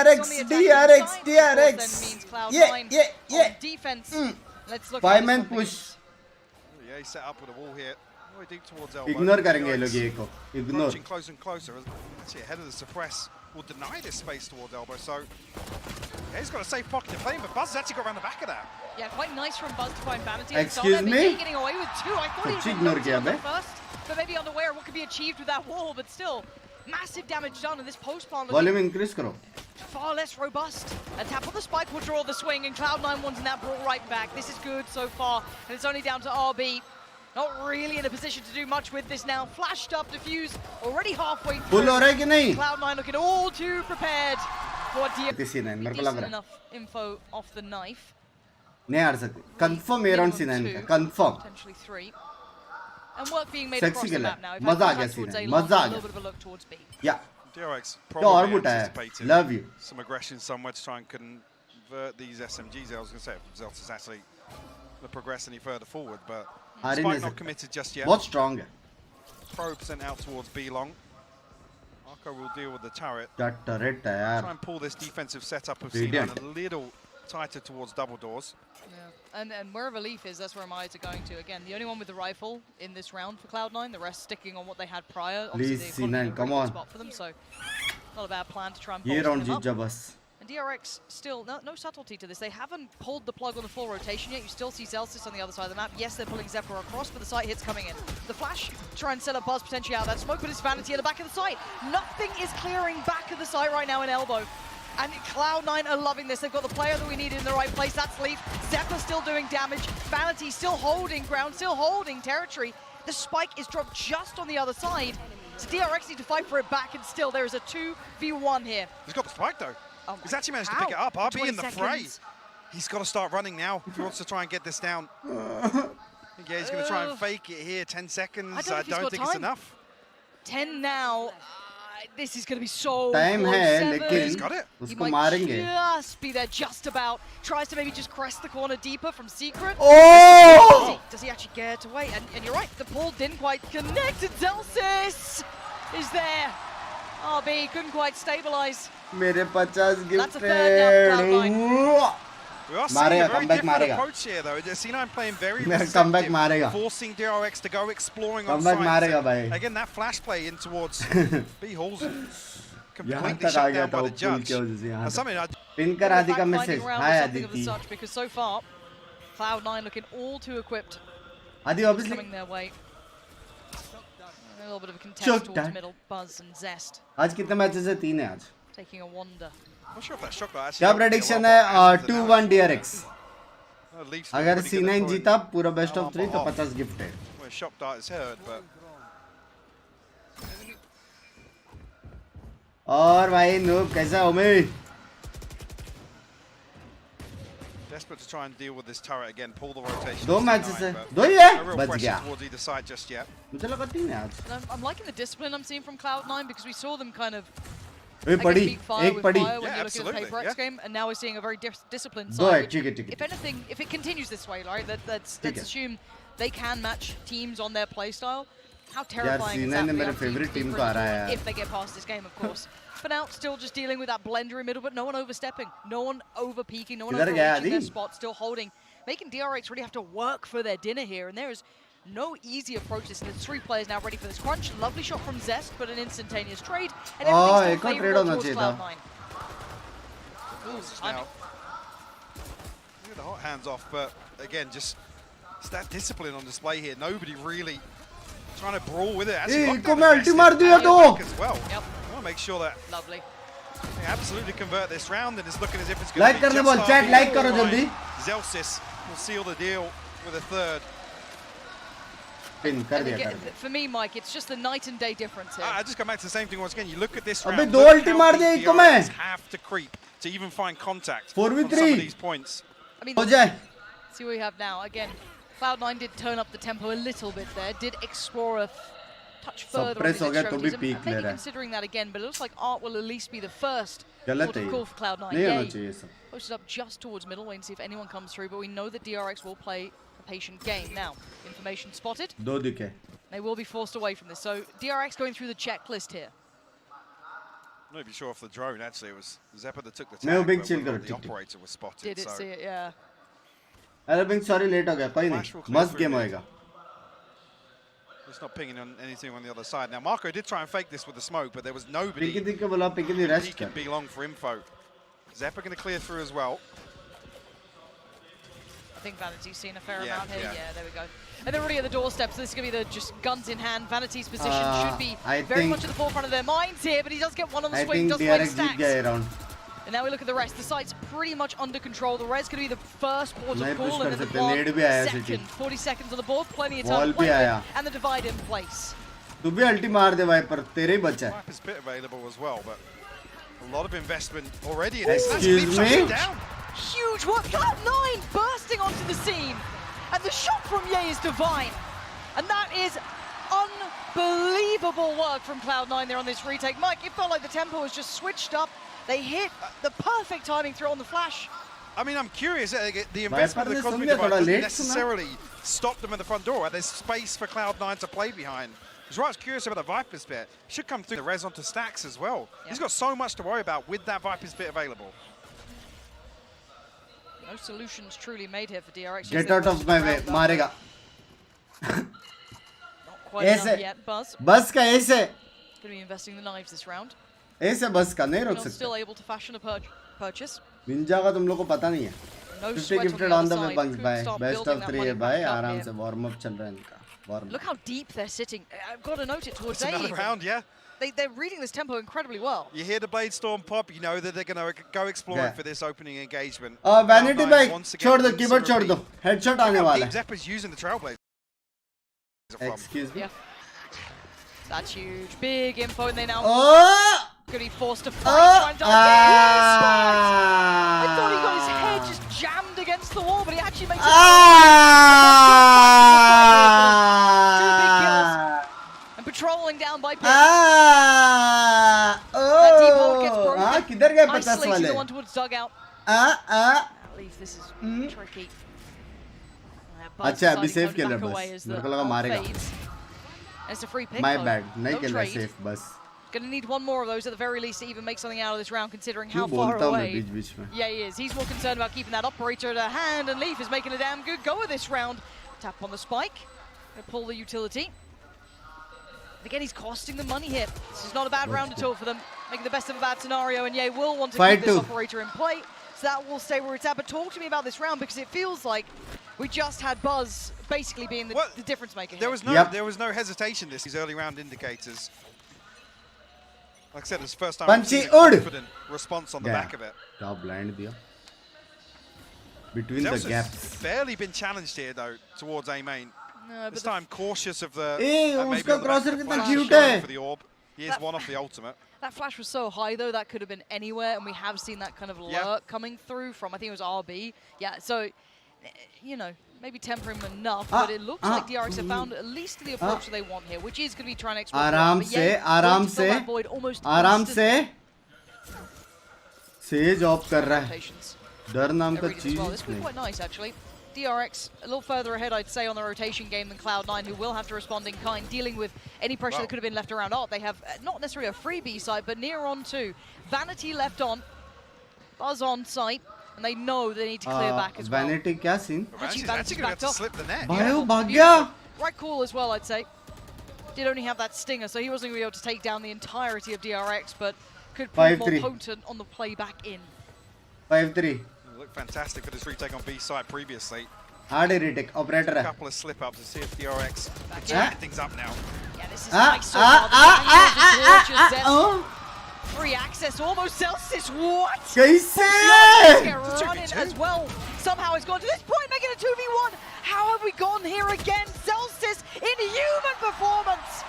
DRX, DRX, DRX. Yeah. Defense. Let's look 5-man push. Yeah, he's set up with a wall here. Very deep towards elbow. Ignore करेंगे ये लोग ये को. Ignore. Approaching closer and closer. Actually, ahead of the suppress will deny this space towards elbow. So yeah, he's got a safe pocket to play, but Buzz has actually got around the back of that. Yeah, quite nice from Buzz to find Vanity. Excuse me? Getting away with two. I thought he ignore was किया मैं. first, but maybe unaware of what could be achieved with that wall, but still massive damage done, and this post plant Volume increase करो. far less robust. A tap on the spike will draw the swing, and Cloud9 wanting that brought right back. This is good so far, and it's only down to RB. Not really in a position to do much with this now. Flashed up, diffuse, already halfway through. Full हो रहा है कि नहीं? Cloud9 looking all too prepared for C9 मेरे को लग रहा है. enough info off the knife. नहीं आ सकते. Confirm around C9 का. Confirm. Potentially 3. And work being made Sexy across the kill map है. now. मजा आ गया C9. मजा आ A little bit गया. of a look towards B. Yeah. DRX तो और probably बुटा है. anticipated Love you. some aggression somewhere to try and convert these SMGs. I was going to say if Zellsis actually progress any further forward, but Spike not committed just yet. बहुत strong है. Probe sent out towards B long. MaKo will deal with the turret. क्या turret है यार. Try and pull this defensive setup of C9 a little tighter towards double doors. Yeah, and wherever Leaf is, that's where my eyes are going to. Again, the only one with the rifle in this round for Cloud9, the rest sticking on what they had prior. Please, C9, come on. Spot for them, so not a bad plan to try and ये bolster round them जीत up. जा बस. And DRX still, no subtlety to this. They haven't pulled the plug on the full rotation yet. You still see Zellsis on the other side of the map. Yes, they're pulling Xeppaa across, but the site hits coming in. The flash, try and set up Buzz potentially out of that smoke, but it's Vanity at the back of the site. Nothing is clearing back of the site right now in elbow. And Cloud9 are loving this. They've got the player that we needed in the right place. That's Leaf. Xeppaa still doing damage. Vanity still holding ground, still holding territory. The spike is dropped just on the other side. So DRX need to fight for it back, and still there is a 2v1 here. He's got the spike though. Oh, He's actually managed to pick it up. RB in the fray. seconds. He's got to start running now if he wants to try and get this down. Yeah, he's going to try and fake it here. 10 seconds. I don't think it's enough. 10 now. This is going to be so Time close. है लेकिन He's got it. He उसको might मारेंगे. just be there, just about. Tries to maybe just crest the corner deeper from Secret. Oh! Does he actually get to wait? And you're right, the pull didn't quite connect. And Zellsis is there. RB couldn't quite stabilize. मेरे 50 That's a third now for gifted. We are seeing मारेगा, a very comeback different मारेगा. approach here though. C9 playing very मेरा comeback मारेगा. forcing DRX to go exploring on Comeback sites. मारेगा भाई. Again, that flash play in towards B Halls यहाँ completely तक आ shut गया down था by वो the pull judge. की वजह से यहाँ And तक. something I पिन कर आदि का message. Hi something of the Aditi. such, because so far, Cloud9 looking all too equipped. Adi obviously. Coming their way. A little bit of a contest Choke towards that. middle. Buzz and Zest आज कितने matches है? 3 है आज. taking a wander. I'm not sure if that shot got actually. क्या prediction है? 2-1 DRX. Leaf's अगर pretty good at C9 throwing जीता पूरा best of arm 3 तो off. 50 गिफ्ट है. Well, shot dart is heard, but और भाई नूब कैसा हो मैं? desperate to try and deal with this turret again. Pull the rotation. दो to मैचेस C9, है. but दो ही है. no real बच pressure गया. towards either side just yet. मुझे लगा 3 है आज. And I'm liking the discipline I'm seeing from Cloud9, because we saw them kind of एक पड़ी. speak fire एक with पड़ी. fire when Yeah, you're looking at the absolutely, PaperX yeah. game, and now we're seeing a very disciplined दो है. side. ठीक है ठीक है. If anything, if it continues this way, right, let's ठीक है. assume they can match teams on their playstyle. How यार terrifying is C9 that ने for the मेरे other teams favorite to be team को आ रहा है present यार. if they get past this game, of course. For now, still just dealing with that blender in middle, but no one overstepping, no one over peaking, no one किधर over गया reaching their आदि? spot, still holding, making DRX really have to work for their dinner here, and there is no easy approach this, and there's 3 players now ready for this crunch. Lovely shot from Zest, but an instantaneous trade, and एक और everything's still trade favorable होना towards चाहिए था. Cloud9. Now, get the hot hands off, but again, just it's that discipline on display here. Nobody really trying to brawl with it. Actually, Hey, lockdown come the best ulti मार is दिया back तो. as well. Yep. I want to make sure that Lovely. they absolutely convert this round, and it's looking as if it's going Like to be करने just बोल, chat RB like all करो right. जल्दी. Zellsis will seal the deal with a third. Pin कर And दिया again, कर दिया. for me, Mike, it's just the night and day difference here. I just come back to the same thing once again. You look at this अबे round. दो Look ulti how मार deep दिया the एक तो मैं. RX have to creep to even find contact 4v3. on some of these points. I mean, हो जाए. see what we have now. Again, Cloud9 did turn up the tempo a little bit there, did explore a touch further on Suppress his हो गया तो भी extremities, peak and ले maybe रहा है. considering that again, but it looks like Art will at least be the first गलत port है of ये. call for Cloud9. नहीं होना Yay. चाहिए सब. Pushes up just towards middle, waiting to see if anyone comes through, but we know that DRX will play a patient game. Now, information spotted. दो दिखे. They will be forced away from this. So DRX going through the checklist here. not even sure if the drone actually it was Xeppaa that took the मैं वो tag, big but chill whether करो, the ठीक, ठीक. operator was spotted. Did it so see it? Yeah. अरे Bing sorry late हो गया कोई Flash will नहीं clear मस्त through गेम mid. होएगा It's not pinging on anything on the other side. Now MaKo did try and fake this with the smoke, but there was nobody. पिकी दिख के बोला पिकी दी rest Peek and be long for info. Xeppaa going to clear through as well. I think Vanity's seen a fair Yeah, amount here. yeah. Yeah, there we go. And they're already at the doorstep, so this is going to be the just guns in hand. Vanity's position should be I very think- much at the forefront of their minds here, but he does get one on the I swing, think does play DRX जीत गया stacks. ये round And now we look at the rest. The site's pretty much under control. The red's going to be the first port नहीं of push call, कर and then the सकते, plant nade भी आया City. second. 40 seconds on the board, plenty of Wall time to भी play आया. with, and the divide in place. तू भी अल्टी मार दे भाई पर तेरे ही बचा है Viper's bit available as well, but a lot of investment already in this. Excuse That's me? down. Huge work. Cloud9 bursting onto the scene. And the shot from Ye is divine. And that is unbelievable work from Cloud9 there on this retake. Mike, it felt like the tempo was just switched up. They hit the perfect timing throw on the flash. I mean, I'm curious. The investment of the ने Cosmic समझा Divide थोड़ा doesn't late necessarily stop them at the front door. There's space for Cloud9 to play behind. Because I was curious about the Viper's bit. Should come through the res onto stacks as well. Yeah. He's got so much to worry about with that Viper's bit available. No solutions truly made here for DRX. Get out of my way मारेगा Not quite enough ऐसे yet, Buzz. बस का ऐसे Going to be investing the knives this round. ऐसे बस का नहीं रोक Not सकते still able to fashion a purchase. Ninja का तुम लोग को पता नहीं है No 50 sweat on gifted the on other the way side. bunks Could भाई start best building of that 3 money है back भाई up आराम here. से वार्म अप चल रहा है इनका warm Look how deep they're sitting. I've got to note it towards It's A. another even. round, yeah. They're reading this tempo incredibly well. You hear the Blade Storm pop, you know that they're going to go exploring Yeah. for this opening engagement. Vanity Cloud9 भाई once again छोड़ दो considerably- keyboard छोड़ दो headshot आने Look how वाला deep है Xeppaa's using the Trailblazer from. Excuse me Yeah. That's huge. Big info, and they now oh going to be forced to fight. Trying to I thought he got his head Ah! just jammed against the wall, but he actually makes it. Two big kills. And patrolling down by Pit. That deep wall gets broken. हाँ किधर गए 50 Isolating वाले the one towards dugout. Uh At least this is tricky. अच्छा, अभी save खेल रहा है बस। मेरे को लगा मारेगा। It's a free pick. My though. Bad नहीं No खेल रहा trade. सेफ बस Gonna need one more of those at the very least to even make something out of this round, considering how क्यों far बोलता हूँ मैं away. बीच बीच में Yeah, he is. He's more concerned about keeping that operator at hand, and Leaf is making a damn good go of this round. Tap on the spike. Gonna pull the utility. Again, he's costing them money here. This is not a bad round at all for them. Making the best of a bad scenario, and Ye will want to Fight keep this two. operator in play. So that will stay where it's at. But talk to me about this round, because it feels like we just had Buzz basically being the, Well, the difference maker There here. was no, Yep. there was no hesitation. These early round indicators. Like I said, it's the first time Punchy we've seen a Ud. confident response on the back of it. क्या blind दिया between the Zellsis gaps barely been challenged here though towards A main. No, but This the time cautious of the. Eh, maybe उसका on the back of crosser the कितना flash cute showing है। for the orb. He is That- one off the ultimate. That flash was so high, though, that could have been anywhere, and we have seen that kind of Yeah. lurk coming through from, I think it was RB. Yeah, so, you know, maybe temper him enough, but it looks like DRX have found at least the approach that they want here, which is going to be trying to exploit. आराम but से yeah, आराम going to fill से that void almost आराम instantly. से job कर रहा है Rotations. डर नाम का Read it as well. This चीज could be नहीं quite nice, actually. DRX a little further ahead, I'd say, on the rotation game than Cloud9, who will have to respond in kind, dealing with any pressure that could have been left around art. They have not necessarily a free B side, but near on too. Vanity left on, Buzz on site, and they know they need to clear back as well. Vanity क्या scene Vanity's Vanity's actually going backed to have off. to slip the net. भाई Yeah. वो भाग गया Right call as well, I'd say. Did only have that stinger, so he wasn't going to be able to take down the entirety of DRX, but could prove more 5-3. potent on the play back in. 5-3 Looked fantastic for this retake on B side previously. Hard retake operator A है couple of slip ups to see if DRX Back can in. get things up now. Yeah, this is Ah, nice so ah, far. The ah, angles are gorgeous. Zest. oh Free access, almost Zellsis. What? कैसे Get running as well. Somehow it's gone to this point, making a 2v1. How have we gone here again? Zellsis in human performance.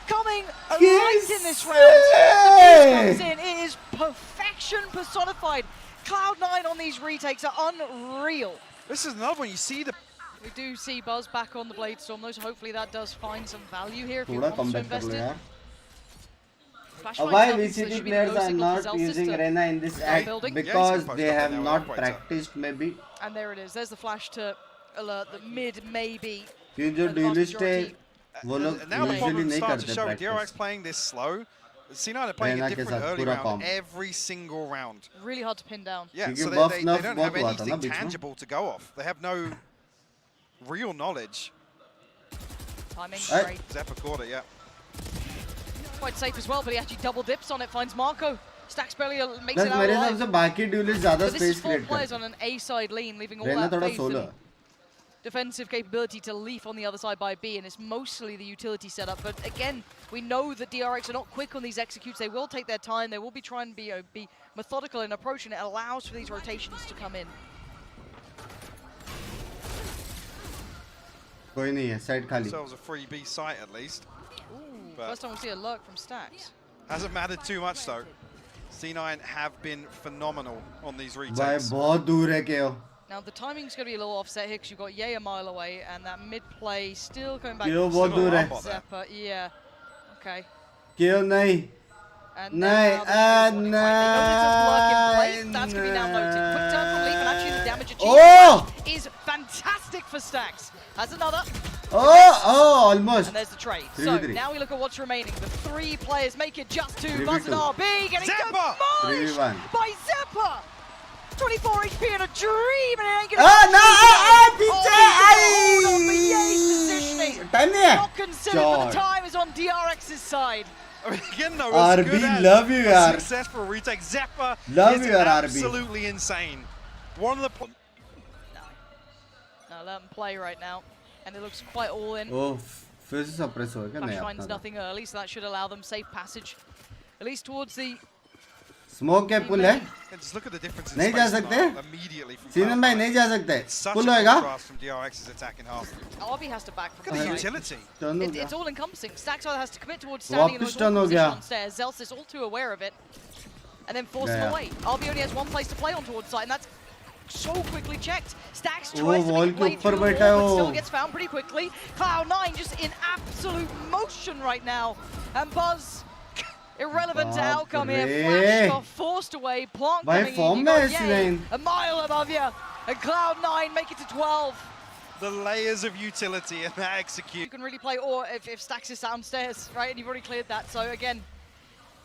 Coming right in this round. The comes in. It is perfection personified. Cloud9 on these retakes are unreal. This is another one. You see the. We do see Buzz back on the Blade Storm, though, so hopefully that does find some value here if you थोड़ा want to come back invest कर लो in. यार Flashlight Why helping, so there VCT should be players no are signal for not Zellsis using to Arena in this start act building. because Yeah, they he's have supposed to not operator. practiced maybe And there it is. There's the flash to alert that mid maybe. कि जो the vast duelist है majority- वो लोग And now the usually problem नहीं starts to करते show with DRX practice playing this slow. C9 are playing Reyna a के different साथ early पूरा round comp. every single round. Really hard to pin down. Yeah, क्योंकि so buff they nerf don't बहुत have हुआ था ना anything बीच में. tangible to go off. They have no real knowledge. Timing, Hey. great. Xeppaa caught it, yeah. Quite safe as well, but he actually double dips on it, finds MaKo. Stax barely makes Plus it out मेरे हिसाब alive. से बाकी duelist ज़्यादा But this is space 4 create players करते on an A side lane, leaving all हैं. Reyna that थोड़ा faith solo and defensive capability to leaf on the other side by B, and it's mostly the utility setup. But again, we know that DRX are not quick on these executes. They will take their time. They will be trying to be methodical in approach, and it allows for these rotations to come in. कोई नहीं है side खाली. Themselves a free B site at least. Ooh, But- first time we see a lurk from Stax. Hasn't mattered too much though. C9 have been phenomenal on these भाई retakes. बहुत दूर है KO. Now the timing's going to be a little offset here because you've got Ye a mile away, and that mid play still coming back. KO to बहुत दूर है. Xeppaa, yeah. Okay. KO नहीं. And No, now the warning fight. They know there's a lurk in play. no, That's going to be now noted. Quick turn from Leaf, and actually the damage achieved Oh! is fantastic for Stax. Has another, Oh, almost. and there's the trade. 3v3. So now we look at what's remaining. The 3 players make it just 2. 3v2. Buzz and RB getting Xeppaa! demolished 3v1. by Xeppaa. 24 HP and a dream, and it ain't gonna Ah, no, picture! पीछे. Hold on for Ye's positioning. Time नहीं है. Not considered, but the God. time is on DRX's side. I mean, again though, as RB, good as love you, a yaar. successful retake, Xeppaa Love is you, yaar, RB. absolutely insane. One of the No, let them play right now, and it looks quite all in. Oh, फिर से suppress हो गया Flash नहीं finds अपना. nothing early, so that should allow them safe passage, at least towards the. Smoke है pull है. and just look at the difference in नहीं जा space सकते? now, immediately from सीनन भाई Cloud9. नहीं जा सकते. Such Pull a होएगा. contrast from DRX's attack in half. RB has to back Look from at the the side. utility. Turn हो It's गया. all encompassing. Stax either has to commit towards standing in वापस a turn हो position गया. on stairs. Zellsis all too aware of it, and then force Yeah. them away. RB only has one place to play on towards side, and that's so quickly checked. Stax Oh, tries to wall make के a way ऊपर through the बैठा है wall, but still वो. gets found pretty quickly. Cloud9 just in absolute motion right now, and Buzz. Irrelevant to बाप outcome here. रे. Flash got forced away. Plant भाई coming form in. You में got है Ye C9. a mile above you, and Cloud9 make it to 12. The layers of utility and that You execute. can really play, or if Stax is downstairs, right, and you've already cleared that. So again,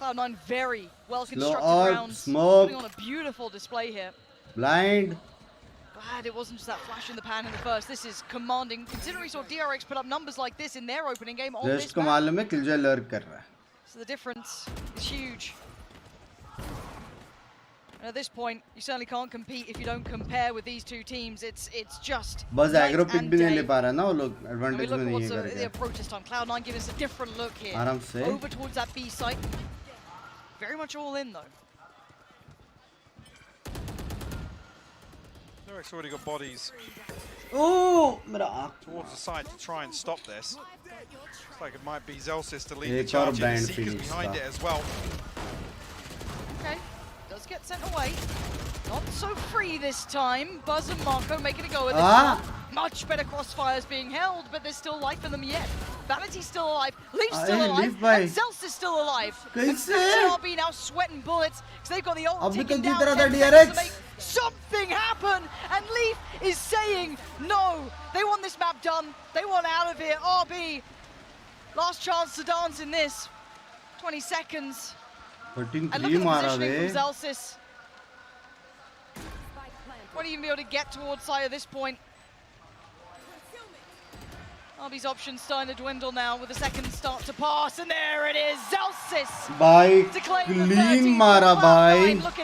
Cloud9 very well constructed orb, rounds, smoke. putting on a beautiful display here. Blind. Glad it wasn't just that flash in the pan in the first. This is commanding, considering we saw DRX put up numbers like this in their opening game on Just this को map. मालूम है Killjoy lurk कर रहा है. So the difference is huge. And at this point, you certainly can't compete if you don't compare with these two teams. It's just बस night aggro pick and भी नहीं day. ले पा रहा ना वो लोग And we advantage look में at नहीं what's है the करके. approach this time. Cloud9 giving us a different look here. आराम से. Over towards that B site. Very much all in though. DRX already got bodies Oh, मेरा आँख. towards the side to try and stop this. Looks like it might be Zellsis to lead the एक और charge in. The blind Seekers Phoenix behind था. it as well. Okay, does get sent away. Not so free this time. Buzz and MaKo making a go at this Ah. one. Much better crossfires being held, but there's still life in them yet. Vanity's still alive. Leaf's still Hey, alive. Leaf bhai. And Zellsis is still alive. And Kaise? RB now sweating bullets because they've got the ult Abhi ticking to down jeet raha tha 10 seconds to DRX. make something happen. And Leaf is saying no. They want this map done. They want out of here. RB, last chance to dance in this. 20 seconds. 13 And look 3 at the मारा positioning bay. from Zellsis. Won't even be able to get towards side at this point. RB's options starting to dwindle now with the second start to pass, and there it is, Zellsis भाई to claim the clean 13th मारा Cloud9 भाई. looking